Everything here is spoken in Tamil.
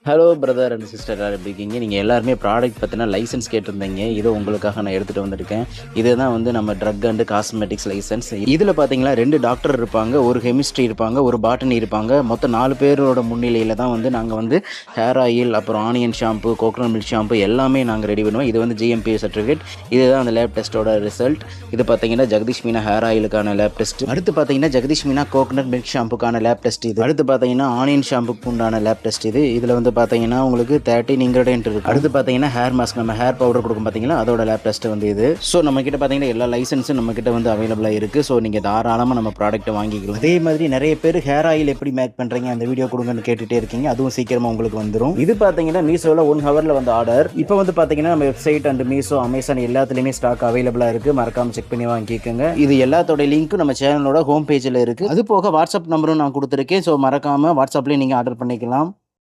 ஹலோ பிரதர் அண்ட் சிஸ்டர் எல்லாரும் எப்படி இருக்கீங்க? நீங்கள் எல்லாருமே ப்ராடக்ட் பற்றின லைசன்ஸ் கேட்டிருந்தீங்க. இதை உங்களுக்காக நான் எடுத்துகிட்டு வந்திருக்கேன். இதுதான் வந்து நம்ம ட்ரக் அண்ட் காஸ்மெட்டிக்ஸ் லைசன்ஸ். இதில் பார்த்தீங்கன்னா 2 டாக்டர் இருப்பாங்க, ஒரு கெமிஸ்ட்ரி இருப்பாங்க, ஒரு பாட்டனி இருப்பாங்க. மொத்தம் 4 பேரோட முன்னிலையில் தான் வந்து நாங்கள் வந்து ஹேர் ஆயில், அப்புறம் onion shampoo, coconut milk shampoo எல்லாமே நாங்கள் ரெடி பண்ணுவோம். இது வந்து GMP சர்டிஃபிகேட். இதுதான் அந்த லேப் டெஸ்ட்டோட ரிசல்ட். இது பார்த்தீங்கன்னா ஜெகதீஷ் மீனா ஹேர் ஆயிலுக்கான லேப் டெஸ்ட். அடுத்து பார்த்தீங்கன்னா ஜெகதீஷ் மீனா கோகோனட் மில்க் ஷாம்புக்கான லேப் டெஸ்ட். இது அடுத்து பார்த்தீங்கன்னா ஆனியன் ஷாம்புக்கு உண்டான லேப் டெஸ்ட். இதில் வந்து பார்த்தீங்கன்னா உங்களுக்கு 13 இன்கிரிடியன்ட் இருக்கு. அடுத்து பார்த்தீங்கன்னா ஹேர் மாஸ்க், நம்ம ஹேர் பவுடர் கொடுக்கும் பார்த்தீங்களா, அதோட லேப் டெஸ்ட் வந்து இது. ஸோ நம்ம கிட்ட பார்த்தீங்கன்னா எல்லா லைசன்ஸும் நம்ம கிட்ட வந்து அவைலபிளாக இருக்கு. ஸோ நீங்கள் தாராளமாக நம்ம ப்ராடக்ட்டை வாங்கிக்கலாம். அதே மாதிரி நிறைய பேர் ஹேர் ஆயில் எப்படி மேக் பண்ணுறீங்க, அந்த வீடியோ கொடுங்கன்னு கேட்டுகிட்டே இருக்கீங்க. அதுவும் சீக்கிரமாக உங்களுக்கு வந்துடும். இது பார்த்தீங்கன்னா மீஷோவில் 1 ஹவரில் வந்து ஆர்டர். இப்போ வந்து பார்த்தீங்கன்னா நம்ம வெப்சைட் அண்ட் மீஷோ, அமேசான் எல்லாத்துலேயுமே ஸ்டாக் அவைலபிளாக இருக்குது. மறக்காமல் செக் பண்ணி வாங்கிக்கோங்க. இது எல்லாத்தோட லிங்க்கும் நம்ம சேனலோட ஹோம் பேஜில் இருக்குது. அது போக வாட்ஸ்அப் நம்பரும் நான் கொடுத்துருக்கேன். ஸோ மறக்காமல் வாட்ஸ்அப்லேயும் நீங்கள் ஆர்டர் பண்ணிக்கலாம்.